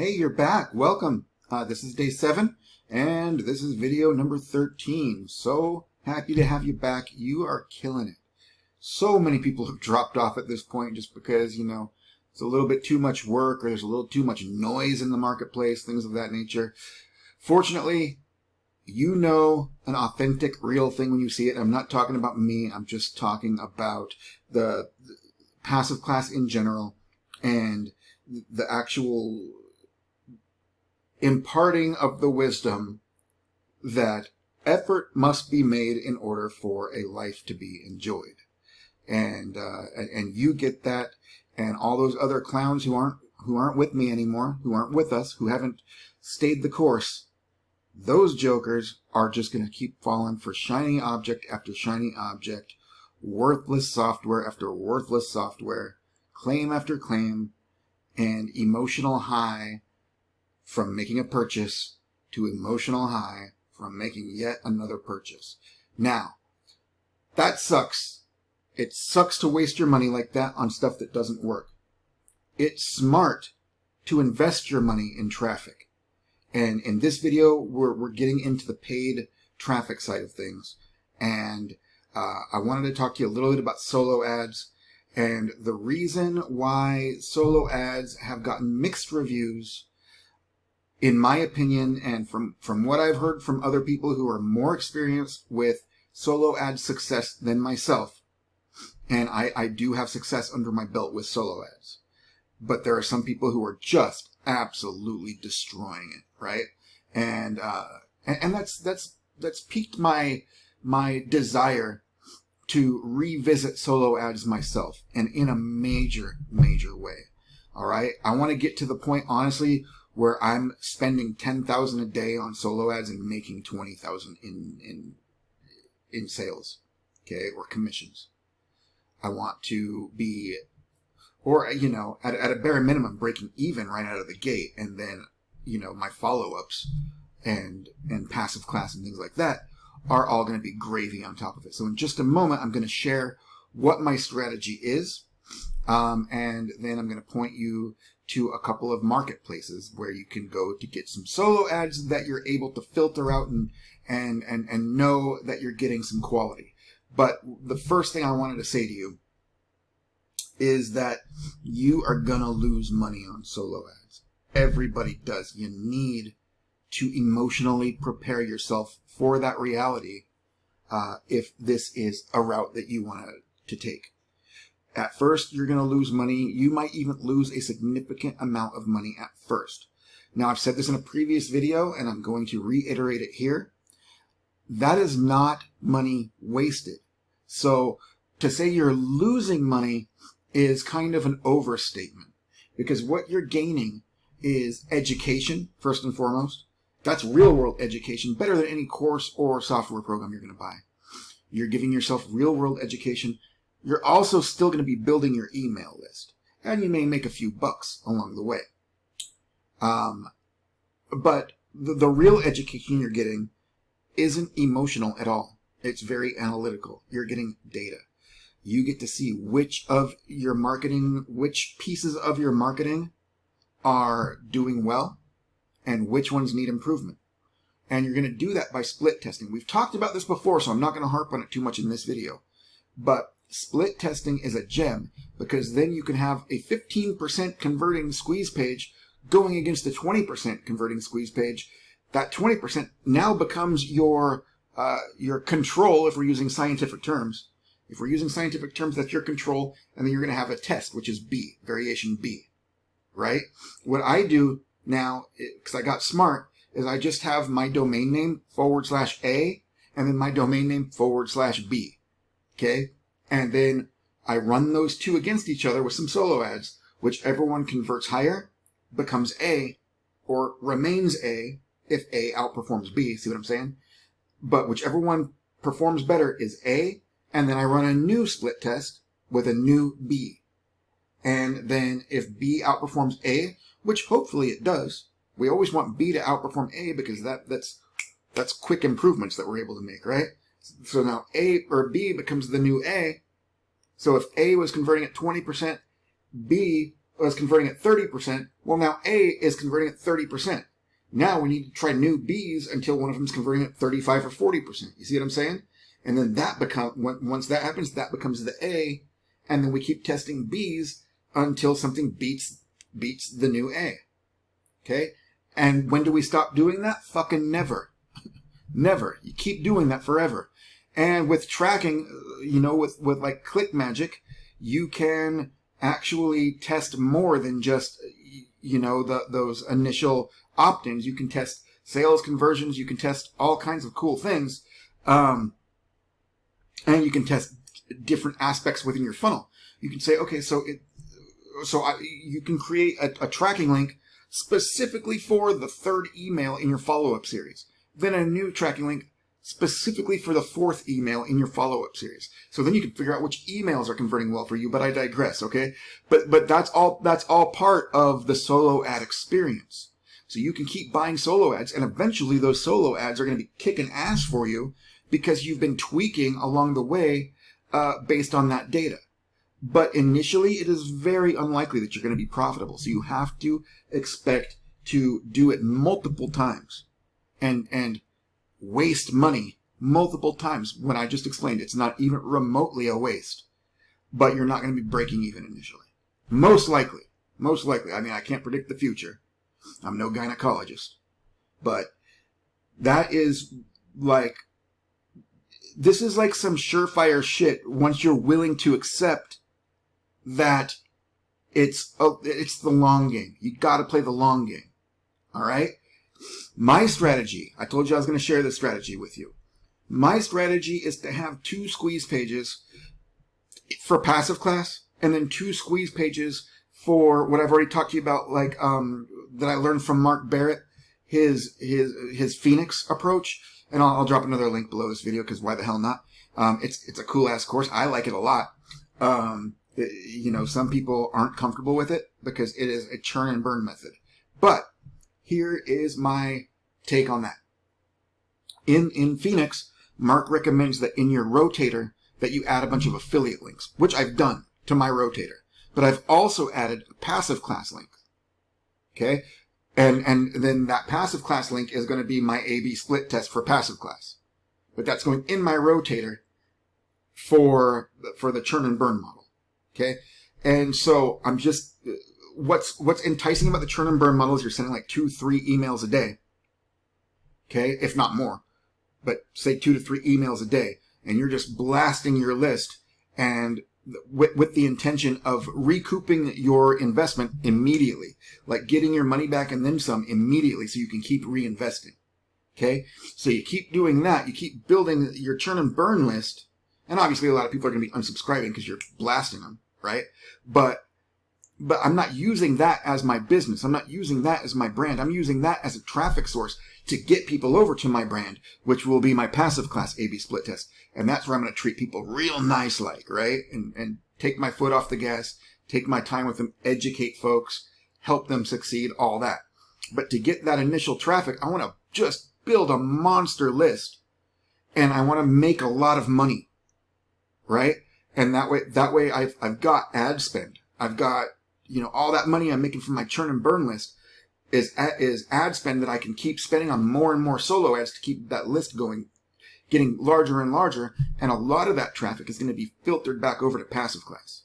Hey, you're back. Welcome. This is day 7, and this is video number 13. So happy to have you back. You are killing it. So many people have dropped off at this point just because, it's a little bit too much work or there's a little too much noise in the marketplace, things of that nature. Fortunately, you know an authentic, real thing when you see it. I'm not talking about me. I'm just talking about the passive class in general and the actual imparting of the wisdom that effort must be made in order for a life to be enjoyed. And you get that, and all those other clowns who aren't with me anymore, who aren't with us, who haven't stayed the course, those jokers are just going to keep falling for shiny object after shiny object, worthless software after worthless software, claim after claim, and emotional high from making a purchase to emotional high from making yet another purchase. Now, that sucks. It sucks to waste your money like that on stuff that doesn't work. It's smart to invest your money in traffic. And in this video, we're getting into the paid traffic side of things. And I wanted to talk to you a little bit about solo ads. And the reason why solo ads have gotten mixed reviews, in my opinion, and from what I've heard from other people who are more experienced with solo ad success than myself, and I do have success under my belt with solo ads, but there are some people who are just absolutely destroying it, right? And that's piqued my desire to revisit solo ads myself, and in a major way. All right, I want to get to the point, honestly, where I'm spending $10,000 a day on solo ads and making $20,000 in sales, okay, or commissions. I want to be, or at a bare minimum, breaking even right out of the gate, and then my follow-ups and passive class and things like that are all going to be gravy on top of it. So in just a moment, I'm going to share what my strategy is, and then I'm going to point you to a couple of marketplaces where you can go to get some solo ads that you're able to filter out and know that you're getting some quality. But the first thing I wanted to say to you is that you are going to lose money on solo ads. Everybody does. You need to emotionally prepare yourself for that reality if this is a route that you want to take. At first, you're going to lose money. You might even lose a significant amount of money at first. Now, I've said this in a previous video, and I'm going to reiterate it here. That is not money wasted. So to say you're losing money is kind of an overstatement, because what you're gaining is education, first and foremost. That's real-world education, better than any course or software program you're going to buy. You're giving yourself real-world education. You're also still going to be building your email list, and you may make a few bucks along the way. But the real education you're getting isn't emotional at all. It's very analytical. You're getting data. You get to see which pieces of your marketing are doing well and which ones need improvement. And you're going to do that by split testing. We've talked about this before, so I'm not going to harp on it too much in this video. But split testing is a gem, because then you can have a 15% converting squeeze page going against a 20% converting squeeze page. That 20% now becomes your control, if we're using scientific terms. If we're using scientific terms, that's your control, and then you're going to have a test, which is B, variation B, right? What I do now, because I got smart, is I just have my domain name /A, and then my domain name /B, okay? And then I run those two against each other with some solo ads. Whichever one converts higher becomes A, or remains A if A outperforms B. See what I'm saying? But whichever one performs better is A, and then I run a new split test with a new B. And then if B outperforms A, which hopefully it does, we always want B to outperform A, because that's quick improvements that we're able to make, right? So now A or B becomes the new A. So if A was converting at 20%, B was converting at 30%. Well, now A is converting at 30%. Now we need to try new B's until one of them is converting at 35 or 40%. You see what I'm saying? And then once that happens, that becomes the A. And then we keep testing B's until something beats the new A. Okay? And when do we stop doing that? Fucking never. Never. You keep doing that forever. And with tracking, with like ClickMagick, you can actually test more than just, those initial opt-ins. You can test sales conversions. You can test all kinds of cool things. And you can test different aspects within your funnel. You can say, okay, you can create a tracking link specifically for the third email in your follow-up series. Then a new tracking link specifically for the fourth email in your follow-up series. So then you can figure out which emails are converting well for you, but I digress, okay? But that's all part of the solo ad experience. So you can keep buying solo ads, and eventually those solo ads are going to be kicking ass for you because you've been tweaking along the way based on that data. But initially, it is very unlikely that you're going to be profitable. So you have to expect to do it multiple times and waste money multiple times. When I just explained, it's not even remotely a waste. But you're not going to be breaking even initially. Most likely. I mean, I can't predict the future. I'm no gynecologist. But that is like... This is like some surefire shit once you're willing to accept that it's the long game. You got to play the long game. All right? My strategy, I told you I was going to share this strategy with you. My strategy is to have 2 squeeze pages for passive class and then 2 squeeze pages for what I've already talked to you about, like that I learned from Mark Barrett, his Phoenix approach. And I'll drop another link below this video because why the hell not? It's a cool ass course. I like it a lot. Some people aren't comfortable with it because it is a churn and burn method. But here is my take on that. In Phoenix, Mark recommends that in your rotator that you add a bunch of affiliate links, which I've done to my rotator. But I've also added a passive class link. Okay? And then that passive class link is going to be my A/B split test for passive class. But that's going in my rotator for the churn and burn model. Okay? And so I'm just... What's enticing about the churn and burn model is you're sending like 2-3 emails a day. Okay? If not more. But say 2 to 3 emails a day. And you're just blasting your list and with the intention of recouping your investment immediately. Like getting your money back and then some immediately so you can keep reinvesting. Okay? So you keep doing that. You keep building your churn and burn list. And obviously a lot of people are going to be unsubscribing because you're blasting them. Right? But I'm not using that as my business. I'm not using that as my brand. I'm using that as a traffic source to get people over to my brand, which will be my passive class A/B split test. And that's where I'm going to treat people real nice like, right? And take my foot off the gas, take my time with them, educate folks, help them succeed, all that. But to get that initial traffic, I want to just build a monster list. And I want to make a lot of money, right? And that way I've got ad spend. I've got, all that money I'm making from my churn and burn list is ad spend that I can keep spending on more and more solo ads to keep that list going, getting larger and larger. And a lot of that traffic is going to be filtered back over to passive class.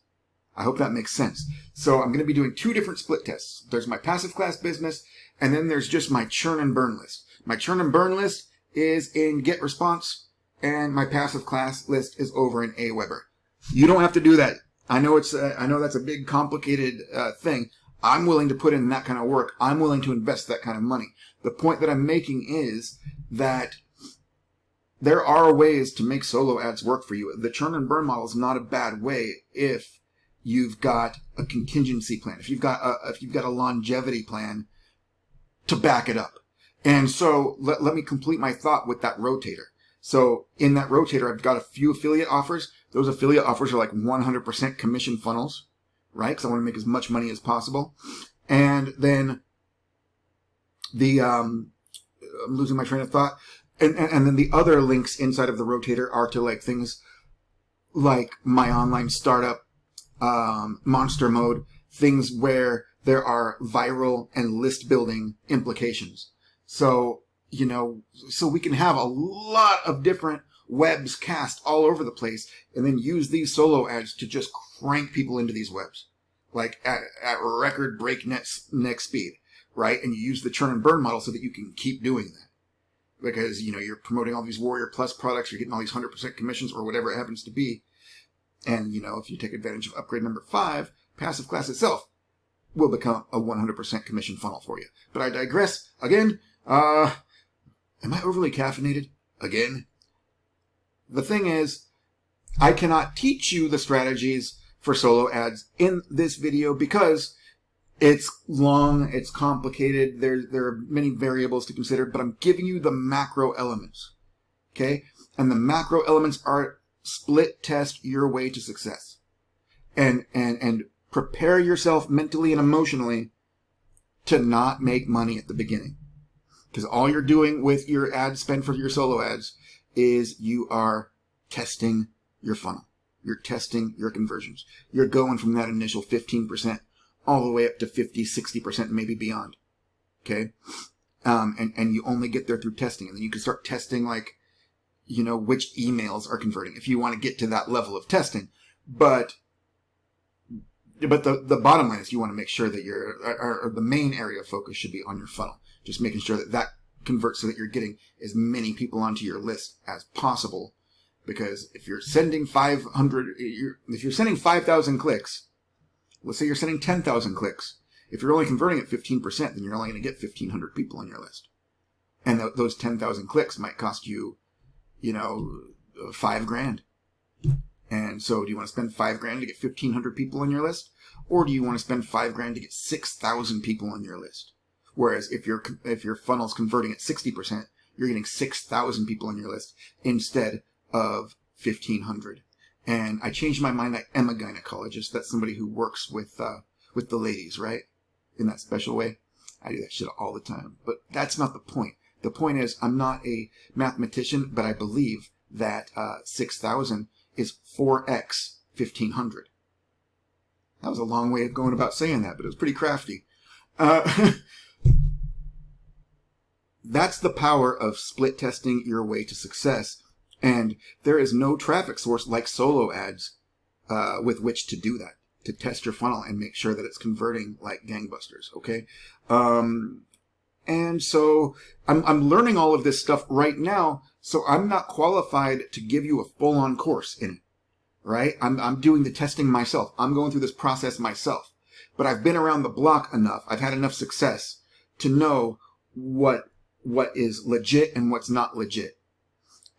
I hope that makes sense. So I'm going to be doing 2 different split tests. There's my passive class business, and then there's just my churn and burn list. My churn and burn list is in GetResponse, and my passive class list is over in Aweber. You don't have to do that. I know that's a big, complicated thing. I'm willing to put in that kind of work. I'm willing to invest that kind of money. The point that I'm making is that there are ways to make solo ads work for you. The churn and burn model is not a bad way if you've got a contingency plan, if you've got a longevity plan to back it up. And so let me complete my thought with that rotator. So in that rotator, I've got a few affiliate offers. Those affiliate offers are like 100% commission funnels, right? Because I want to make as much money as possible. And then I'm losing my train of thought. And then the other links inside of the rotator are to like things like my online startup, Monster Mode, things where there are viral and list building implications. So, so we can have a lot of different webs cast all over the place and then use these solo ads to just crank people into these webs, like at record breakneck speed, right? And you use the churn and burn model so that you can keep doing that. Because, you're promoting all these Warrior Plus products, you're getting all these 100% commissions or whatever it happens to be. And, if you take advantage of upgrade number 5, Passive Class itself will become a 100% commission funnel for you. But I digress. Again, am I overly caffeinated? Again? The thing is, I cannot teach you the strategies for solo ads in this video because it's long, it's complicated, there are many variables to consider, but I'm giving you the macro elements, okay? And the macro elements are split test your way to success. And prepare yourself mentally and emotionally to not make money at the beginning. Because all you're doing with your ad spend for your solo ads is you are testing your funnel. You're testing your conversions. You're going from that initial 15% all the way up to 50, 60%, maybe beyond. Okay? And you only get there through testing. And then you can start testing, which emails are converting if you want to get to that level of testing. But the bottom line is you want to make sure that or the main area of focus should be on your funnel. Just making sure that converts so that you're getting as many people onto your list as possible. Because if you're sending 5,000 clicks, let's say you're sending 10,000 clicks. If you're only converting at 15%, then you're only going to get 1,500 people on your list. And those 10,000 clicks might cost you, $5,000. And so do you want to spend $5,000 to get 1,500 people on your list? Or do you want to spend $5,000 to get 6,000 people on your list? Whereas if your funnel's converting at 60%, you're getting 6,000 people on your list instead of 1,500. And I changed my mind. I am a gynecologist. That's somebody who works with the ladies, right? In that special way. I do that shit all the time. But that's not the point. The point is I'm not a mathematician, but I believe that 6,000 is 4x 1,500. That was a long way of going about saying that, but it was pretty crafty. That's the power of split testing your way to success. And there is no traffic source like solo ads with which to do that, to test your funnel and make sure that it's converting like gangbusters, okay? And so I'm learning all of this stuff right now, so I'm not qualified to give you a full-on course in it, right? I'm doing the testing myself. I'm going through this process myself. But I've been around the block enough. I've had enough success to know what is legit and what's not legit.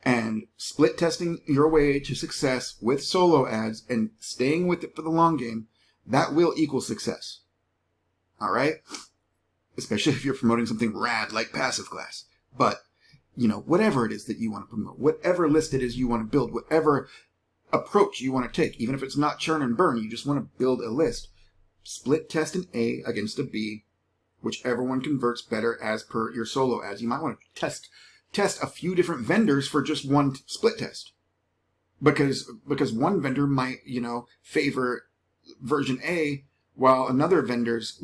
And split testing your way to success with solo ads and staying with it for the long game, that will equal success. All right? Especially if you're promoting something rad like Passive Class. But, whatever it is that you want to promote, whatever list it is you want to build, whatever approach you want to take, even if it's not churn and burn, you just want to build a list. Split test an A against a B, whichever one converts better as per your solo ads. You might want to test a few different vendors for just one split test. Because one vendor might, favor version A while another vendor's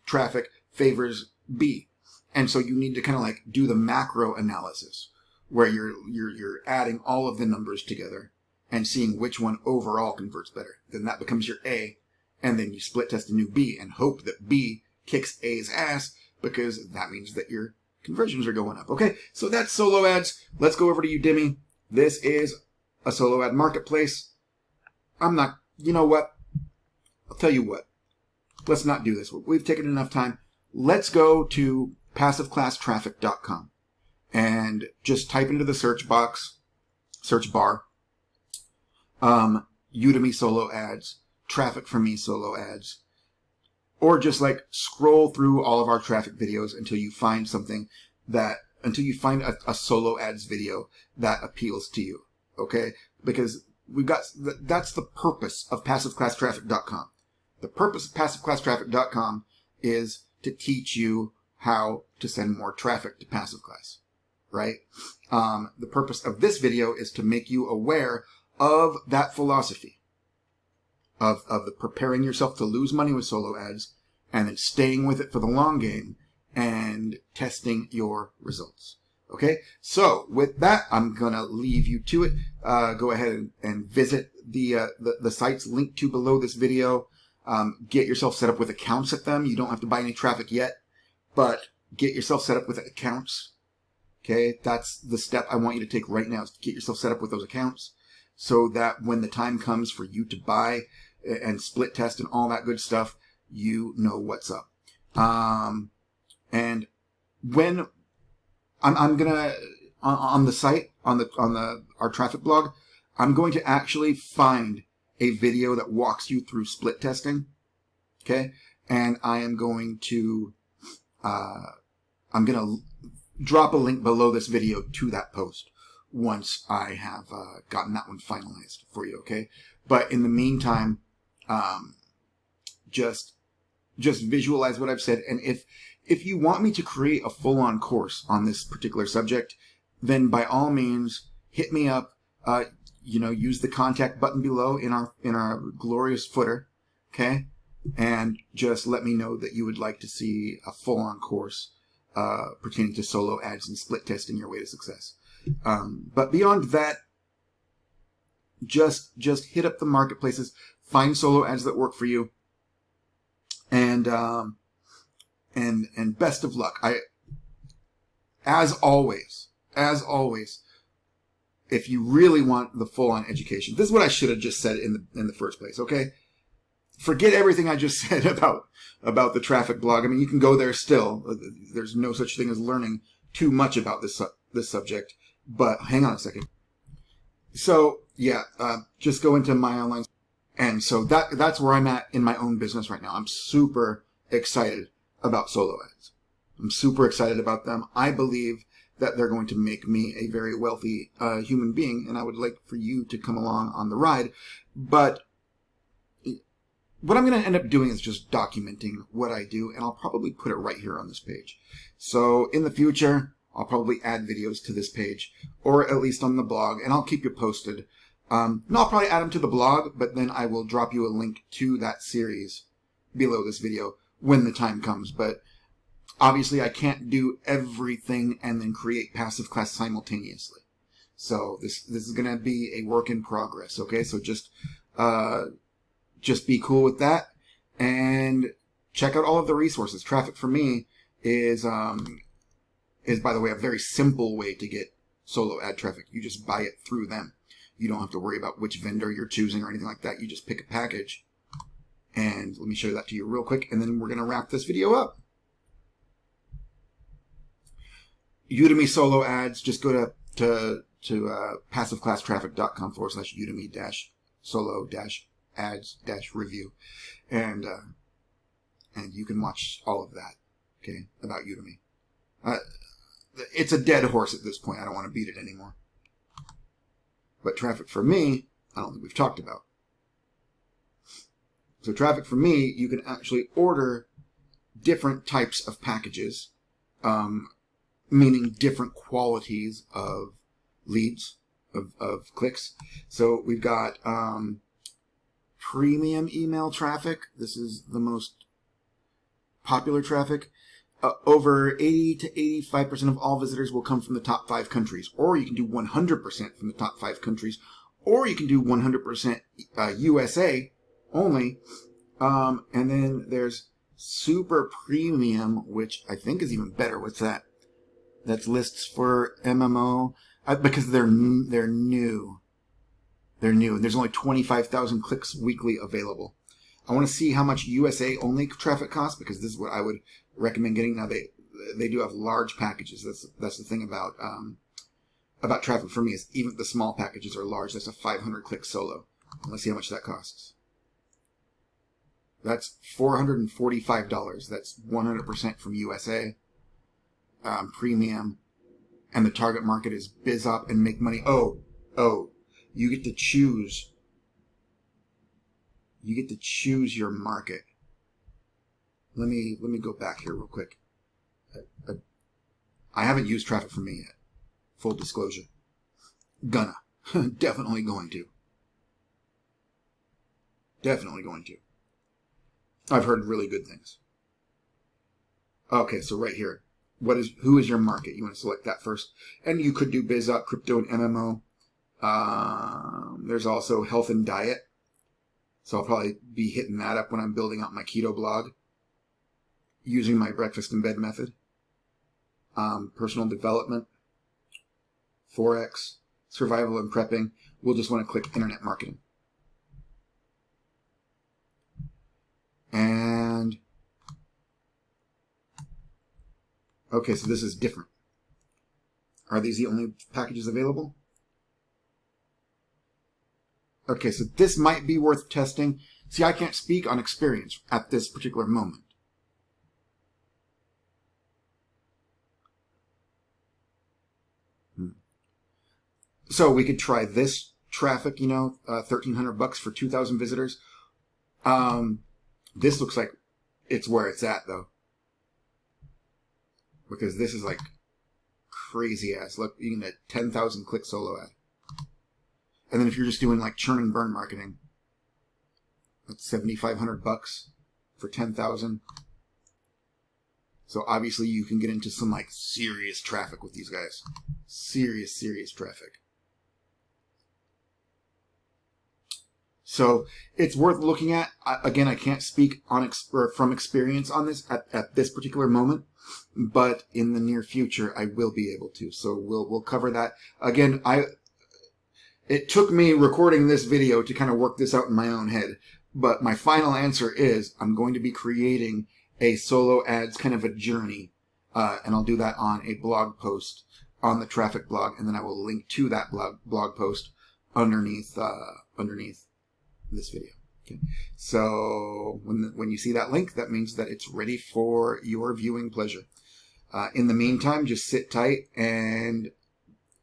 traffic favors B. And so you need to kind of do the macro analysis where you're adding all of the numbers together and seeing which one overall converts better. Then that becomes your A, and then you split test a new B and hope that B kicks A's ass because that means that your conversions are going up. Okay, so that's solo ads. Let's go over to Udemy. This is a solo ad marketplace. You know what? I'll tell you what. Let's not do this. We've taken enough time. Let's go to passiveclasstraffic.com and just type into the search bar, Udemy solo ads, traffic for me solo ads, or just scroll through all of our traffic videos until you find until you find a solo ads video that appeals to you. Okay? Because that's the purpose of passiveclasstraffic.com. The purpose of passiveclasstraffic.com is to teach you how to send more traffic to Passive Class, right? The purpose of this video is to make you aware of that philosophy, of the preparing yourself to lose money with solo ads and then staying with it for the long game and testing your results. Okay, so with that, I'm gonna leave you to it. Go ahead and visit the sites linked to below this video. Get yourself set up with accounts at them. You don't have to buy any traffic yet, but get yourself set up with accounts. Okay, that's the step I want you to take right now, is to get yourself set up with those accounts so that when the time comes for you to buy and split test and all that good stuff, you know what's up. And when I'm gonna on the site on our traffic blog, I'm going to actually find a video that walks you through split testing. Okay, and I am going to I'm gonna drop a link below this video to that post once I have gotten that one finalized for you. Okay, but in the meantime, just visualize what I've said, and if you want me to create a full-on course on this particular subject, then by all means hit me up. Use the contact button below in our glorious footer, okay? And just let me know that you would like to see a full-on course pertaining to solo ads and split testing your way to success. But beyond that, just hit up the marketplaces, find solo ads that work for you, and best of luck. As always, if you really want the full-on education, this is what I should have just said in the first place. Okay, forget everything I just said about the traffic blog. I mean, you can go there still. There's no such thing as learning too much about this subject. But hang on a second. So yeah, just go into my online, and so that's where I'm at in my own business right now. I'm super excited about solo ads. I'm super excited about them. I believe that they're going to make me a very wealthy human being, and I would like for you to come along on the ride. But what I'm going to end up doing is just documenting what I do, and I'll probably put it right here on this page. So in the future, I'll probably add videos to this page, or at least on the blog, and I'll keep you posted. No, I'll probably add them to the blog, but then I will drop you a link to that series below this video when the time comes. But obviously I can't do everything and then create passive class simultaneously. So this is going to be a work in progress, okay? So just be cool with that, and check out all of the resources. Traffic for Me is by the way a very simple way to get solo ad traffic. You just buy it through them. You don't have to worry about which vendor you're choosing or anything like that. You just pick a package. And let me show that to you real quick, and then we're going to wrap this video up. Udemy solo ads, just go to passiveclasstraffic.com/udemy-solo-ads-review, and you can watch all of that, okay, about Udemy. It's a dead horse at this point. I don't want to beat it anymore. But Traffic for Me, I don't think we've talked about. So Traffic for Me, you can actually order different types of packages, meaning different qualities of leads, of clicks. So we've got premium email traffic. This is the most popular traffic. Over 80 to 85% of all visitors will come from the top 5 countries. Or you can do 100% from the top 5 countries. Or you can do 100% USA only. And then there's super premium, which I think is even better. What's that? That's lists for MMO, because they're new. They're new, and there's only 25,000 clicks weekly available. I want to see how much USA only traffic costs, because this is what I would recommend getting. Now they do have large packages. That's the thing about Traffic for Me, is even the small packages are large. That's a 500 click solo. Let's see how much that costs. That's $445. That's 100% from USA. Premium, and the target market is BizOp and Make Money. Oh, you get to choose. You get to choose your market. Let me go back here real quick. I haven't used Traffic for Me yet. Full disclosure. Definitely going to. Definitely going to. I've heard really good things. Okay, so right here, who is your market? You want to select that first, and you could do BizUp, crypto, and MMO. There's also health and diet, so I'll probably be hitting that up when I'm building out my keto blog, using my breakfast in bed method. Personal development, Forex, survival and prepping. We'll just want to click internet marketing. And okay, so this is different. Are these the only packages available? Okay, so this might be worth testing. See, I can't speak on experience at this particular moment. So we could try this traffic, you know, $1,300 for 2,000 visitors. This looks like it's where it's at, though. Because this is like crazy ass. Look, you can get 10,000 click solo ad. And then if you're just doing like churn and burn marketing, that's $7,500 for 10,000. So obviously you can get into some like serious traffic with these guys. Serious traffic. So it's worth looking at. Again, I can't speak on from experience on this at this particular moment, but in the near future I will be able to. So we'll cover that. Again, it took me recording this video to kind of work this out in my own head, but my final answer is I'm going to be creating a solo ads kind of a journey, and I'll do that on a blog post on the traffic blog, and then I will link to that blog post underneath this video. Okay. So when you see that link, that means that it's ready for your viewing pleasure. In the meantime, just sit tight and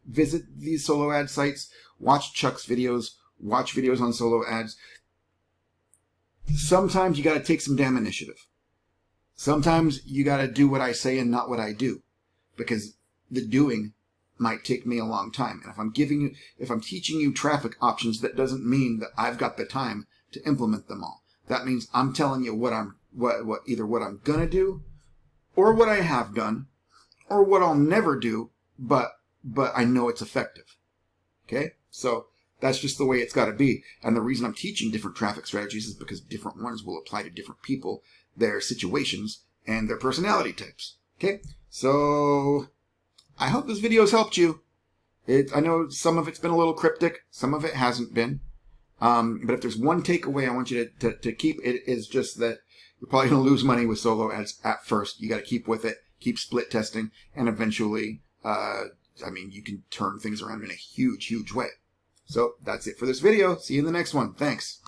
visit these solo ad sites, watch Chuck's videos, watch videos on solo ads. Sometimes you got to take some damn initiative. Sometimes you got to do what I say and not what I do, because the doing might take me a long time. And if I'm teaching you traffic options, that doesn't mean that I've got the time to implement them all. That means I'm telling you either what I'm gonna do, or what I have done, or what I'll never do, but I know it's effective. Okay? So that's just the way it's got to be. And the reason I'm teaching different traffic strategies is because different ones will apply to different people, their situations, and their personality types. Okay? So I hope this video has helped you. I know some of it's been a little cryptic, some of it hasn't been. But if there's one takeaway I want you to keep, it is just that you're probably going to lose money with solo ads at first. You got to keep with it, keep split testing, and eventually, you can turn things around in a huge way. So that's it for this video. See you in the next one. Thanks.